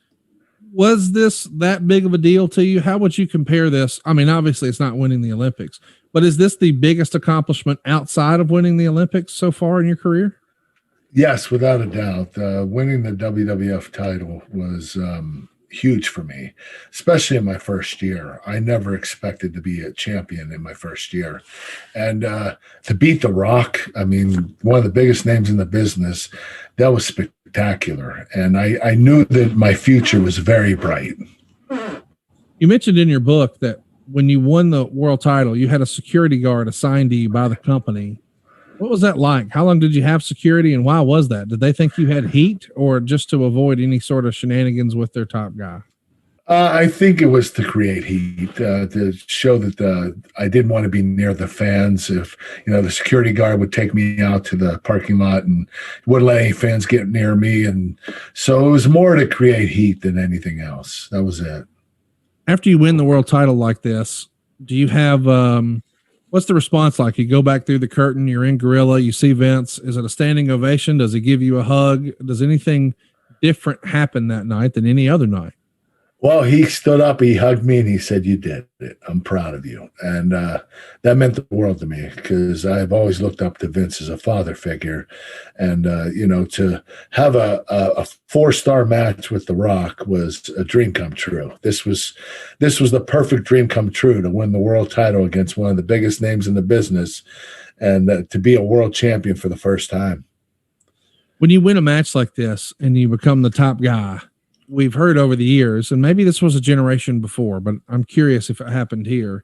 Was this that big of a deal to you? How would you compare this? I mean, obviously it's not winning the Olympics, but is this the biggest accomplishment outside of winning the Olympics so far in your career? Yes, without a doubt. Winning the WWF title was huge for me, especially in my first year. I never expected to be a champion in my first year. And to beat The Rock, I mean, one of the biggest names in the business, that was spectacular. And I knew that my future was very bright. You mentioned in your book that when you won the world title, you had a security guard assigned to you by the company. What was that like? How long did you have security, and why was that? Did they think you had heat, or just to avoid any sort of shenanigans with their top guy? I think it was to create heat, to show that I didn't want to be near the fans. If, the security guard would take me out to the parking lot and wouldn't let any fans get near me. And so it was more to create heat than anything else. That was it. After you win the world title like this, do you have, what's the response like? You go back through the curtain, you're in Gorilla, you see Vince. Is it a standing ovation? Does he give you a hug? Does anything different happen that night than any other night? Well, he stood up, he hugged me, and he said, "You did it. I'm proud of you." And that meant the world to me because I've always looked up to Vince as a father figure. And, to have a 4-star match with The Rock was a dream come true. This was the perfect dream come true, to win the world title against one of the biggest names in the business and to be a world champion for the first time. When you win a match like this and you become the top guy, we've heard over the years, and maybe this was a generation before, but I'm curious if it happened here.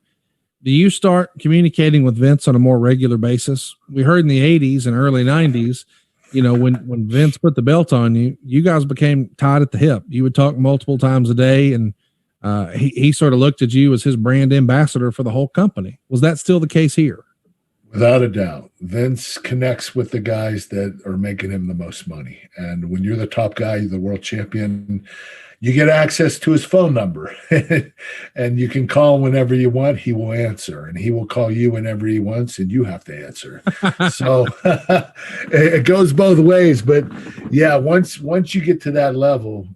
Do you start communicating with Vince on a more regular basis? We heard in the 80s and early 90s, when Vince put the belt on you, you guys became tied at the hip. You would talk multiple times a day, and he sort of looked at you as his brand ambassador for the whole company. Was that still the case here? Without a doubt, Vince connects with the guys that are making him the most money. And when you're the top guy, you're the world champion, you get access to his phone number and you can call whenever you want. He will answer, and he will call you whenever he wants, and you have to answer. So it goes both ways. But yeah, once you get to that level,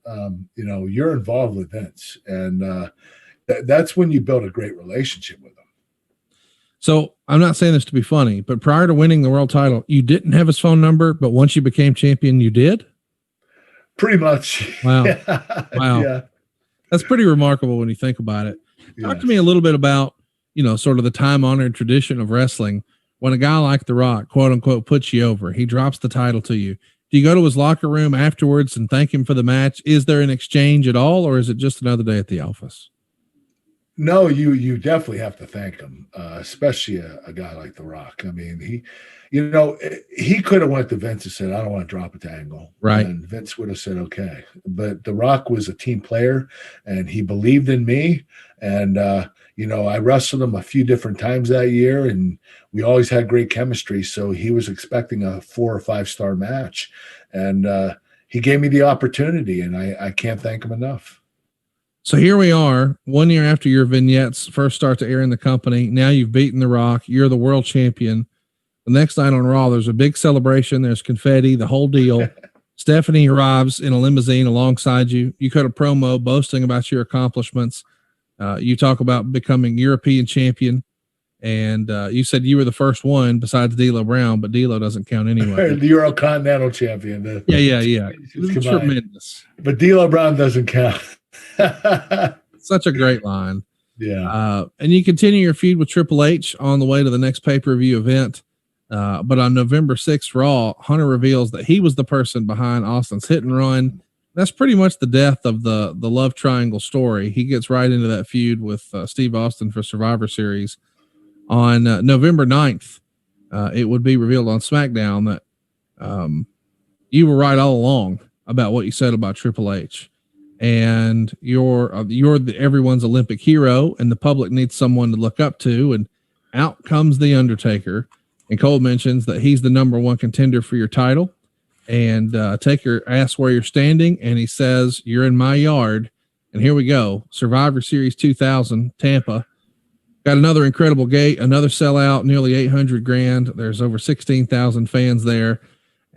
you're involved with Vince, and that's when you build a great relationship with him. So I'm not saying this to be funny, but prior to winning the world title, you didn't have his phone number, but once you became champion, you did? Pretty much. Wow. Yeah. Wow. Yeah. That's pretty remarkable when you think about it. Talk Yes. to me a little bit about, sort of the time honored tradition of wrestling. When a guy like The Rock, quote unquote, puts you over, he drops the title to you. Do you go to his locker room afterwards and thank him for the match? Is there an exchange at all, or is it just another day at the office? No, you definitely have to thank him, especially a guy like The Rock. I mean, he could have went to Vince and said, "I don't want to drop it to Angle," Right. and Vince would have said, "Okay." But The Rock was a team player, and he believed in me. And I wrestled him a few different times that year, and we always had great chemistry. So he was expecting a 4 or 5 star match, and he gave me the opportunity, and I can't thank him enough. So here we are, 1 year after your vignettes first start to air in the company. Now you've beaten The Rock. You're the world champion. The next night on Raw, there's a big celebration. There's confetti, the whole deal. Stephanie arrives in a limousine alongside you. You cut a promo boasting about your accomplishments. You talk about becoming European champion. And you said you were the first one besides D'Lo Brown, but D'Lo doesn't count anyway. The Eurocontinental champion. Yeah. It's tremendous. But D'Lo Brown doesn't count. Such a great line. Yeah. And you continue your feud with Triple H on the way to the next pay-per-view event. But on November 6th Raw, Hunter reveals that he was the person behind Austin's hit and run. That's pretty much the death of the love triangle story. He gets right into that feud with Steve Austin for Survivor Series. On November 9th, it would be revealed on SmackDown that you were right all along about what you said about Triple H. And you're everyone's Olympic hero, and the public needs someone to look up to. And out comes the Undertaker, and Cole mentions that he's the number one contender for your title. And Taker asks where you're standing, and he says, "You're in my yard." And here we go, Survivor Series 2000, Tampa. Got another incredible gate, another sellout, nearly 800 grand. There's over 16,000 fans there.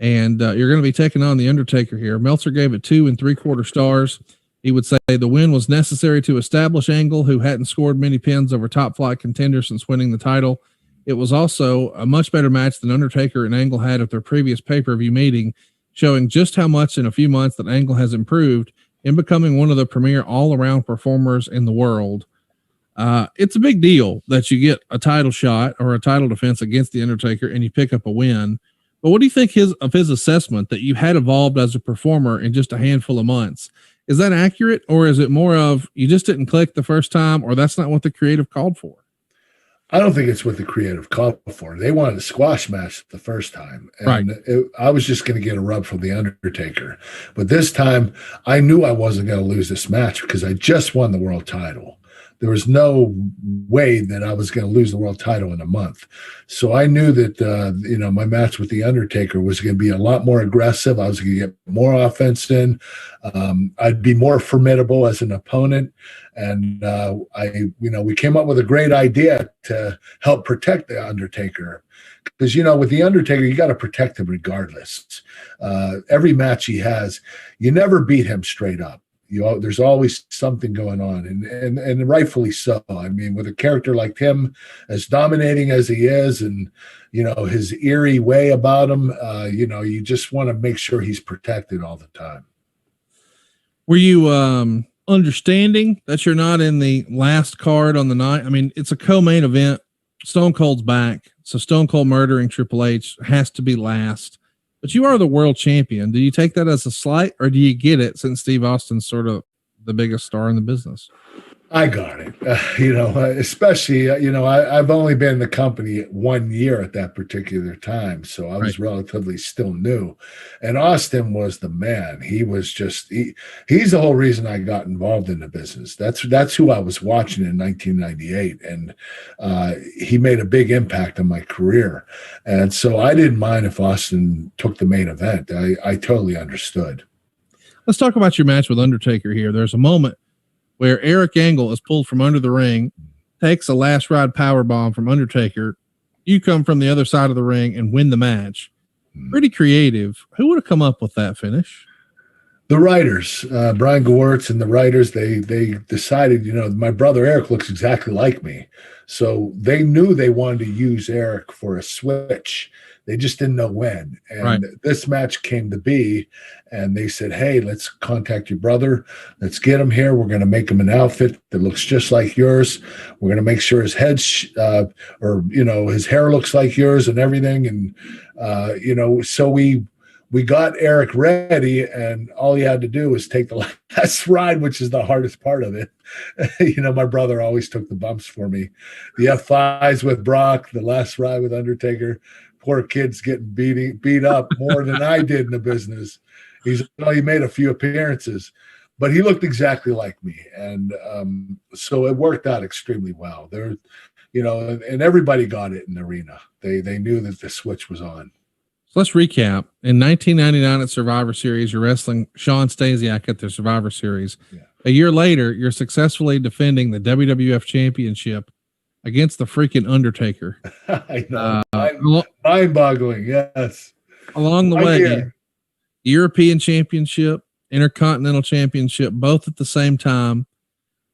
And you're going to be taking on the Undertaker here. Meltzer gave it 2 3/4 stars. He would say the win was necessary to establish Angle, who hadn't scored many pins over top flight contenders since winning the title. It was also a much better match than Undertaker and Angle had at their previous pay-per-view meeting, showing just how much in a few months that Angle has improved in becoming one of the premier all-around performers in the world. It's a big deal that you get a title shot or a title defense against the Undertaker and you pick up a win. But what do you think of his assessment that you had evolved as a performer in just a handful of months? Is that accurate, or is it more of you just didn't click the first time, or that's not what the creative called for? I don't think it's what the creative called for. They wanted a squash match the first time. And right. I was just going to get a rub from the Undertaker. But this time, I knew I wasn't going to lose this match because I just won the world title. There was no way that I was going to lose the world title in a month. So I knew that, my match with the Undertaker was going to be a lot more aggressive. I was going to get more offense in. I'd be more formidable as an opponent. And we came up with a great idea to help protect the Undertaker. Because, with the Undertaker, you got to protect him regardless. Every match he has, you never beat him straight up. There's always something going on, and rightfully so. I mean, with a character like him, as dominating as he is, and his eerie way about him, you just want to make sure he's protected all the time. Were you understanding that you're not in the last card on the night? I mean, it's a co-main event. Stone Cold's back, so Stone Cold murdering Triple H has to be last. But you are the world champion. Do you take that as a slight, or do you get it since Steve Austin's sort of the biggest star in the business? I got it. Especially, I've only been in the company 1 year at that particular time. So I was relatively still new. And Austin was the man. He was he's the whole reason I got involved in the business. That's who I was watching in 1998. And he made a big impact on my career. And so I didn't mind if Austin took the main event. I totally understood. Let's talk about your match with Undertaker here. There's a moment where Eric Angle is pulled from under the ring, takes a last ride powerbomb from Undertaker. You come from the other side of the ring and win the match. Pretty creative. Who would have come up with that finish? The writers, Brian Gewirtz and the writers, they decided, my brother Eric looks exactly like me. So they knew they wanted to use Eric for a switch. They just didn't know when. And this match came to be, and they said, hey, let's contact your brother. Let's get him here. We're going to make him an outfit that looks just like yours. We're going to make sure his head his hair looks like yours and everything. And, so we got Eric ready, and all he had to do was take the last ride, which is the hardest part of it. My brother always took the bumps for me. The F5s with Brock, the last ride with Undertaker. Poor kid's getting beat up more than I did in the business. He made a few appearances, but he looked exactly like me. And so it worked out extremely well. There, and everybody got it in the arena. They knew that the switch was on. So let's recap. In 1999 at Survivor Series, you're wrestling Sean Stasiak at the Survivor Series. Yeah. A year later, you're successfully defending the WWF Championship against the freaking Undertaker. I know. Mind-boggling, yes. Along the way, European Championship, Intercontinental Championship, both at the same time,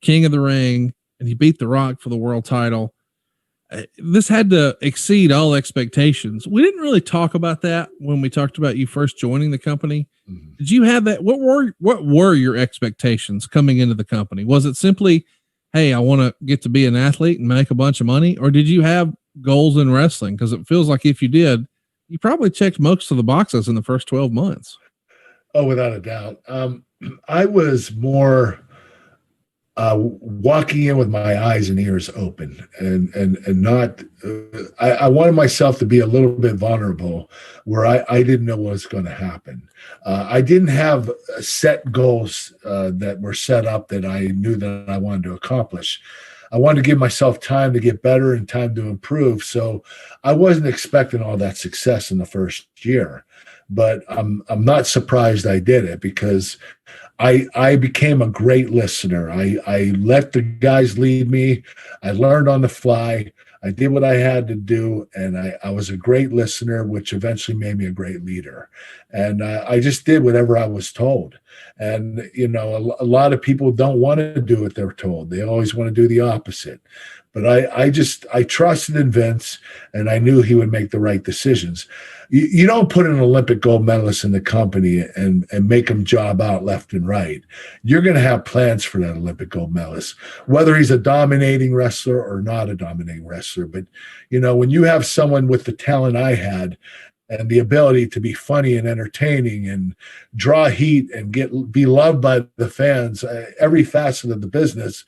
King of the Ring, and he beat The Rock for the world title. This had to exceed all expectations. We didn't really talk about that when we talked about you first joining the company. Mm-hmm. Did you have that? What were your expectations coming into the company? Was it simply, hey, I want to get to be an athlete and make a bunch of money? Or did you have goals in wrestling? Because it feels like if you did, you probably checked most of the boxes in the first 12 months. Oh, without a doubt. I was more walking in with my eyes and ears open and not, I wanted myself to be a little bit vulnerable where I didn't know what was going to happen. I didn't have set goals that were set up that I knew that I wanted to accomplish. I wanted to give myself time to get better and time to improve. So I wasn't expecting all that success in the first year, but I'm not surprised I did it because I became a great listener. I let the guys lead me. I learned on the fly. I did what I had to do, and I was a great listener, which eventually made me a great leader. And I just did whatever I was told. And, a lot of people don't want to do what they're told. They always want to do the opposite. But I trusted in Vince, and I knew he would make the right decisions. You don't put an Olympic gold medalist in the company and make him job out left and right. You're going to have plans for that Olympic gold medalist, whether he's a dominating wrestler or not a dominating wrestler. But, when you have someone with the talent I had and the ability to be funny and entertaining and draw heat and be loved by the fans, every facet of the business,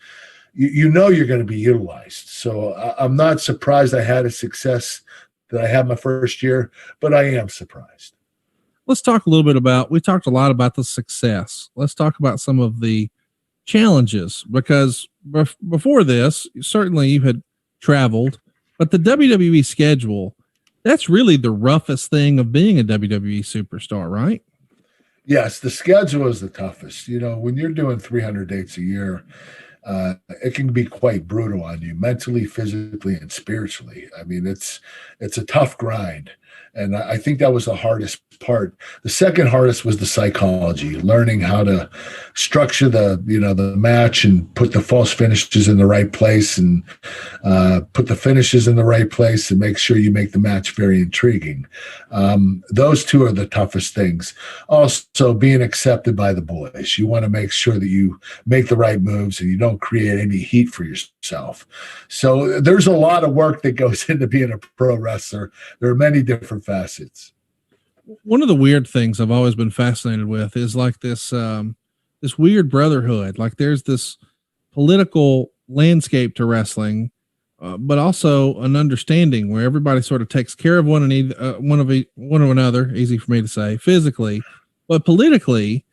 you're going to be utilized. So I'm not surprised I had a success that I had my first year, but I am surprised. Let's talk a little bit we talked a lot about the success. Let's talk about some of the challenges, because before this, certainly you had traveled, but the WWE schedule, that's really the roughest thing of being a WWE superstar, right? Yes, the schedule is the toughest. When you're doing 300 dates a year, it can be quite brutal on you mentally, physically, and spiritually. I mean, it's a tough grind. And I think that was the hardest part. The second hardest was the psychology, learning how to structure the match and put the false finishes in the right place and put the finishes in the right place and make sure you make the match very intriguing. Those two are the toughest things. Also, being accepted by the boys. You want to make sure that you make the right moves and you don't create any heat for yourself. So there's a lot of work that goes into being a pro wrestler. There are many different facets. One of the weird things I've always been fascinated with is like this weird brotherhood. Like there's this political landscape to wrestling, but also an understanding where everybody sort of takes care of one of another. Easy for me to say physically, but politically,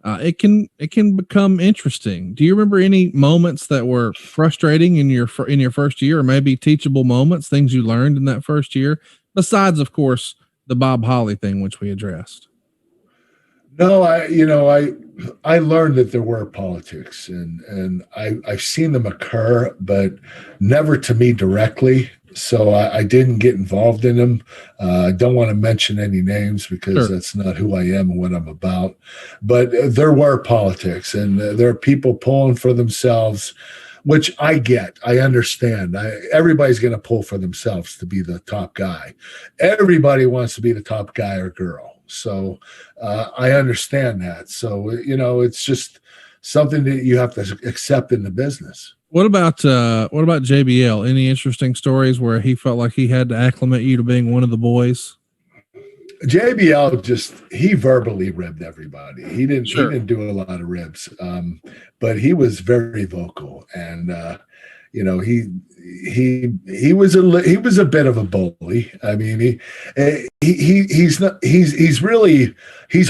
it can become interesting. Do you remember any moments that were frustrating in your first year, or maybe teachable moments, things you learned in that first year? Besides, of course, the Bob Holly thing, which we addressed. No, I learned that there were politics, and I've seen them occur, but never to me directly. So I didn't get involved in them. I don't want to mention any names because Sure. that's not who I am and what I'm about. But there were politics, and there are people pulling for themselves, which I get. I understand. Everybody's going to pull for themselves to be the top guy. Everybody wants to be the top guy or girl. So I understand that. So, it's just something that you have to accept in the business. What about JBL? Any interesting stories where he felt like he had to acclimate you to being one of the boys? JBL he verbally ribbed everybody. He didn't do a lot of ribs, but he was very vocal, and he was a bit of a bully. I mean, he's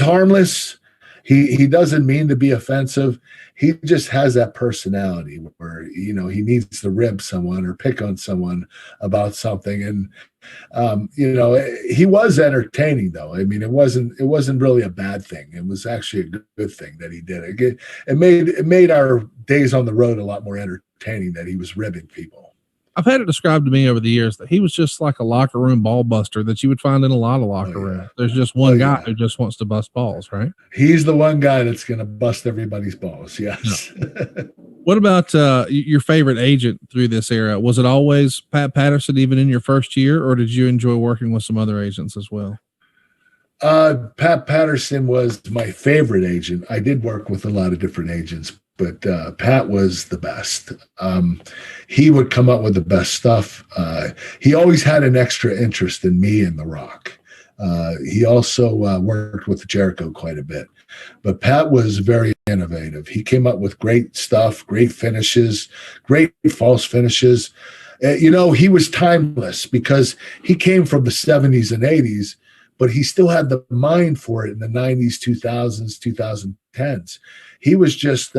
harmless. He doesn't mean to be offensive. He just has that personality where, he needs to rib someone or pick on someone about something. And, he was entertaining though. I mean, it wasn't really a bad thing. It was actually a good thing that he did it. It made our days on the road a lot more entertaining that he was ribbing people. I've had it described to me over the years that he was just like a locker room ball buster that you would find in a lot of locker rooms. There's just one guy who just wants to bust balls, right? He's the one guy that's going to bust everybody's balls. Yes. Yeah. What about your favorite agent through this era? Was it always Pat Patterson, even in your first year, or did you enjoy working with some other agents as well? Pat Patterson was my favorite agent. I did work with a lot of different agents, but Pat was the best. He would come up with the best stuff. He always had an extra interest in me and The Rock. He also worked with Jericho quite a bit. But Pat was very innovative. He came up with great stuff, great finishes, great false finishes. He was timeless because he came from the 70s and 80s, but he still had the mind for it in the 90s, 2000s, 2010s. He was just,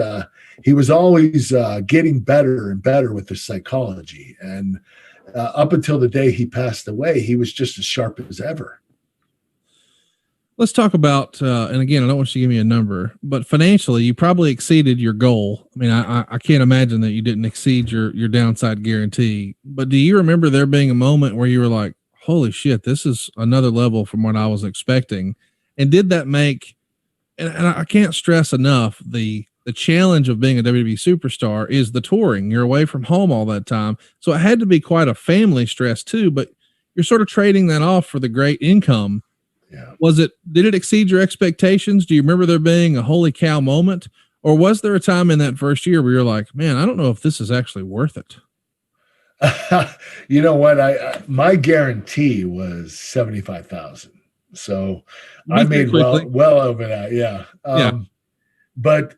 he was always getting better and better with his psychology. And up until the day he passed away, he was just as sharp as ever. Let's talk about, and again, I don't want you to give me a number, but financially, you probably exceeded your goal. I mean, I can't imagine that you didn't exceed your downside guarantee, but do you remember there being a moment where you were like, holy shit, this is another level from what I was expecting? And did that make, and I can't stress enough, the challenge of being a WWE superstar is the touring. You're away from home all that time. So it had to be quite a family stress too, but you're sort of trading that off for the great income. Yeah. Did it exceed your expectations? Do you remember there being a holy cow moment, or was there a time in that first year where you're like, man, I don't know if this is actually worth it? You know what? My guarantee was 75,000. So I made well over that. Yeah. But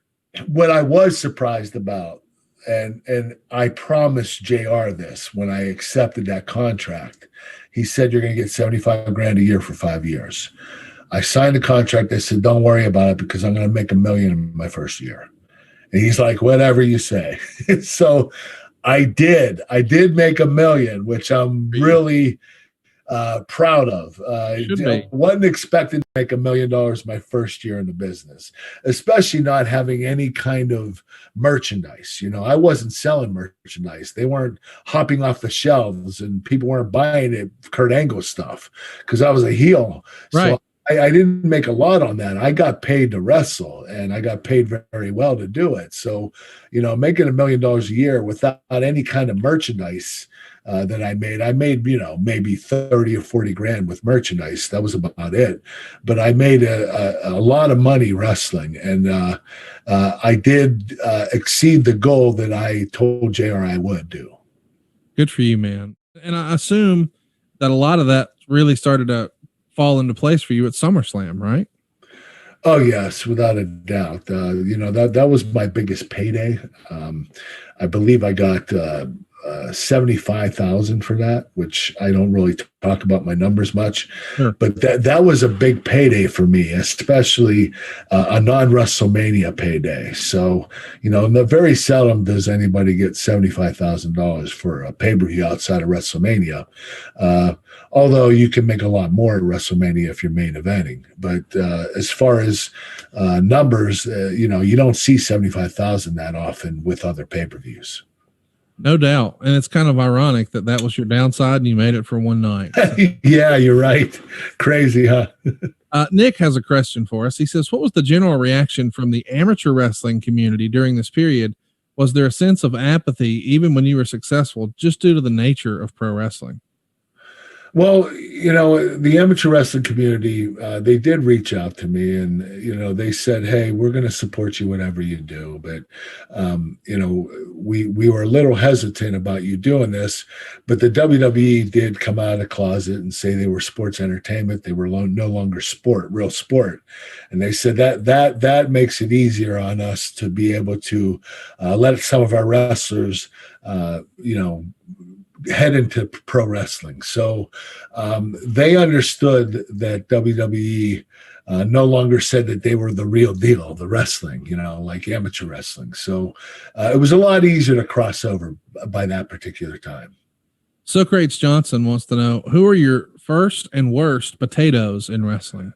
what I was surprised about, and I promised JR this when I accepted that contract, he said, you're going to get 75 grand a year for 5 years. I signed the contract. I said, don't worry about it because I'm going to make $1 million in my first year. And he's like, whatever you say. So I did make $1 million, which I'm really proud of. Wasn't expecting to make $1 million my first year in the business, especially not having any kind of merchandise. I wasn't selling merchandise. They weren't hopping off the shelves and people weren't buying it, Kurt Angle stuff, because I was a heel. Right. So I didn't make a lot on that. I got paid to wrestle and I got paid very well to do it. So, making $1 million a year without any kind of merchandise that I made, maybe 30 or 40 grand with merchandise. That was about it. But I made a lot of money wrestling, and I did exceed the goal that I told JR I would do. Good for you, man. And I assume that a lot of that really started to fall into place for you at SummerSlam, right? Oh yes, without a doubt. That was my biggest payday. I believe I got 75,000 for that, which I don't really talk about my numbers much, sure. But that was a big payday for me, especially a non-WrestleMania payday. So, very seldom does anybody get $75,000 for a pay-per-view outside of WrestleMania. Although you can make a lot more at WrestleMania if you're main eventing. But as far as numbers, you don't see 75,000 that often with other pay-per-views. No doubt. And it's kind of ironic that that was your downside and you made it for one night. So. Yeah, you're right. Crazy, huh? Nick has a question for us. He says, what was the general reaction from the amateur wrestling community during this period? Was there a sense of apathy even when you were successful just due to the nature of pro wrestling? Well, the amateur wrestling community, they did reach out to me and, they said, hey, we're going to support you whatever you do. But, we were a little hesitant about you doing this, but the WWE did come out of the closet and say they were sports entertainment. They were no longer real sport. And they said that makes it easier on us to be able to let some of our wrestlers, head into pro wrestling. So they understood that WWE no longer said that they were the real deal, the wrestling, like amateur wrestling. So it was a lot easier to cross over by that particular time. Socrates Johnson wants to know, who are your first and worst potatoes in wrestling?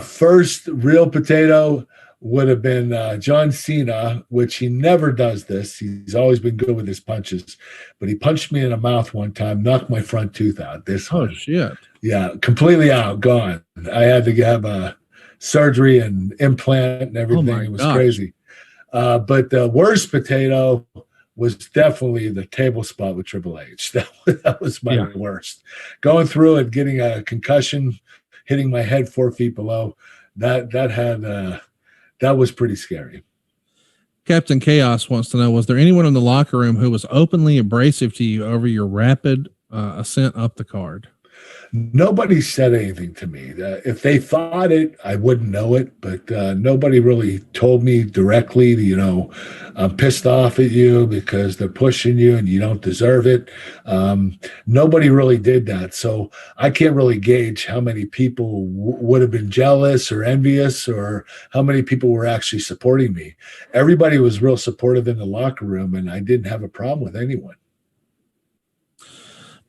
First real potato would have been John Cena, which he never does this. He's always been good with his punches, but he punched me in the mouth one time, knocked my front tooth out. Shit. Yeah, completely out, gone. I had to have a surgery and implant and everything. It was crazy. But the worst potato was definitely the table spot with Triple H. That was my worst. Going through it, getting a concussion, hitting my head 4 feet below, that was pretty scary. Captain Chaos wants to know, was there anyone in the locker room who was openly abrasive to you over your rapid ascent up the card? Nobody said anything to me. If they thought it, I wouldn't know it, but nobody really told me directly, I'm pissed off at you because they're pushing you and you don't deserve it. Nobody really did that. So I can't really gauge how many people would have been jealous or envious or how many people were actually supporting me. Everybody was real supportive in the locker room, and I didn't have a problem with anyone.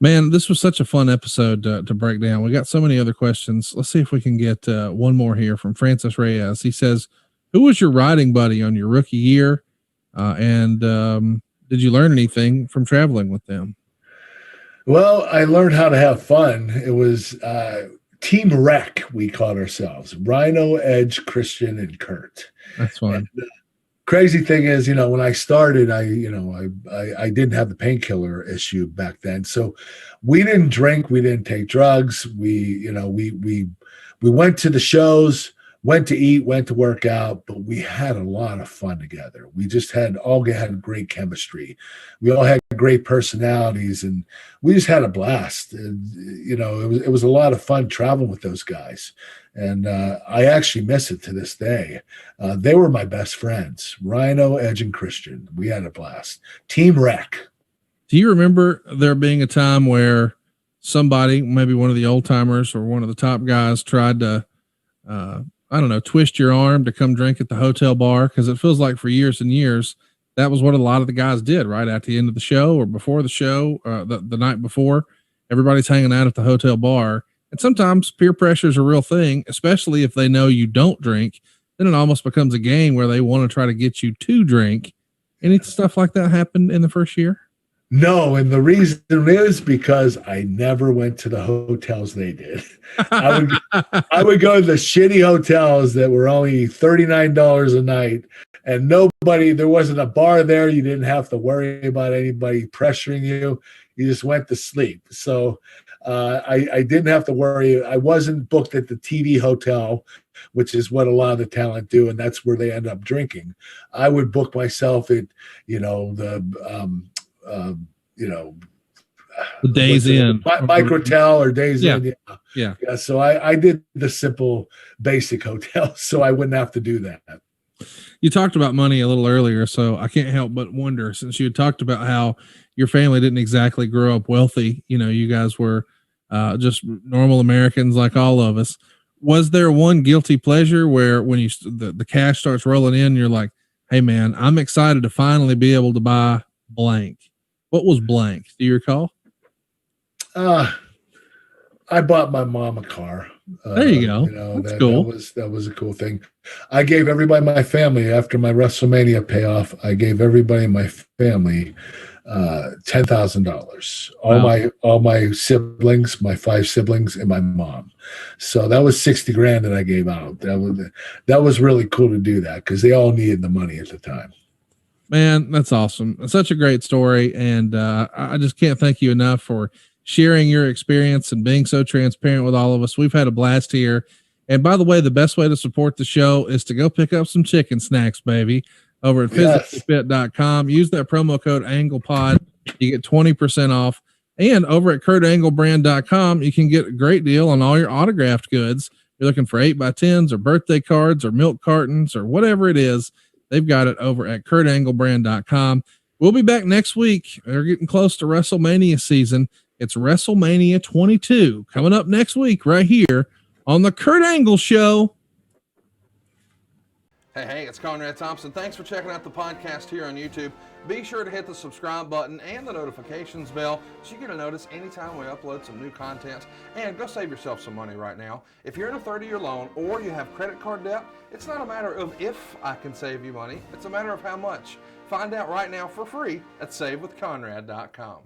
Man, this was such a fun episode to break down. We got so many other questions. Let's see if we can get one more here from Francis Reyes. He says, who was your riding buddy on your rookie year? And did you learn anything from traveling with them? Well, I learned how to have fun. It was Team Wreck, we called ourselves. Rhino, Edge, Christian, and Kurt. That's fun. And, crazy thing is, when I started, I didn't have the painkiller issue back then. So we didn't drink, we didn't take drugs. We went to the shows, went to eat, went to work out, but we had a lot of fun together. We just had great chemistry. We all had great personalities, and we just had a blast. And, it was a lot of fun traveling with those guys. And I actually miss it to this day. They were my best friends, Rhino, Edge, and Christian. We had a blast. Team Wreck. Do you remember there being a time where somebody, maybe one of the old timers or one of the top guys, tried to, twist your arm to come drink at the hotel bar? Because it feels like for years and years, that was what a lot of the guys did, right? At the end of the show or before the show, the night before, everybody's hanging out at the hotel bar. And sometimes peer pressure is a real thing, especially if they know you don't drink. Then it almost becomes a game where they want to try to get you to drink. Any stuff like that happened in the first year? No, and the reason is because I never went to the hotels they did. I would go to the shitty hotels that were only $39 a night, and there wasn't a bar there. You didn't have to worry about anybody pressuring you. You just went to sleep. So I didn't have to worry. I wasn't booked at the TV hotel, which is what a lot of the talent do, and that's where they end up drinking. I would book myself at, the Days Inn, Microtel or Days Inn. Yeah. So I did the simple, basic hotel, so I wouldn't have to do that. You talked about money a little earlier, so I can't help but wonder, since you had talked about how your family didn't exactly grow up wealthy, you guys were just normal Americans like all of us. Was there one guilty pleasure where when the cash starts rolling in, you're like, hey man, I'm excited to finally be able to buy blank? What was blank? Do you recall? I bought my mom a car. There you go. That's cool. That was a cool thing. I gave everybody in my family, after my WrestleMania payoff, I gave everybody in my family $10,000. All my siblings, my 5 siblings, and my mom. So that was 60 grand that I gave out. That was really cool to do that because they all needed the money at the time. Man, that's awesome. It's such a great story. And I just can't thank you enough for sharing your experience and being so transparent with all of us. We've had a blast here. And by the way, the best way to support the show is to go pick up some chicken snacks, baby, over at physicallyfit.com. Use that promo code AnglePod. You get 20% off. And over at kurtanglebrand.com, you can get a great deal on all your autographed goods. You're looking for 8x10s or birthday cards or milk cartons or whatever it is. They've got it over at kurtanglebrand.com. We'll be back next week. We're getting close to WrestleMania season. It's WrestleMania 22 coming up next week right here on the Kurt Angle Show. Hey, it's Conrad Thompson. Thanks for checking out the podcast here on YouTube. Be sure to hit the subscribe button and the notifications bell so you get a notice anytime we upload some new content. And go save yourself some money right now. If you're in a 30-year loan or you have credit card debt, it's not a matter of if I can save you money. It's a matter of how much. Find out right now for free at SaveWithConrad.com.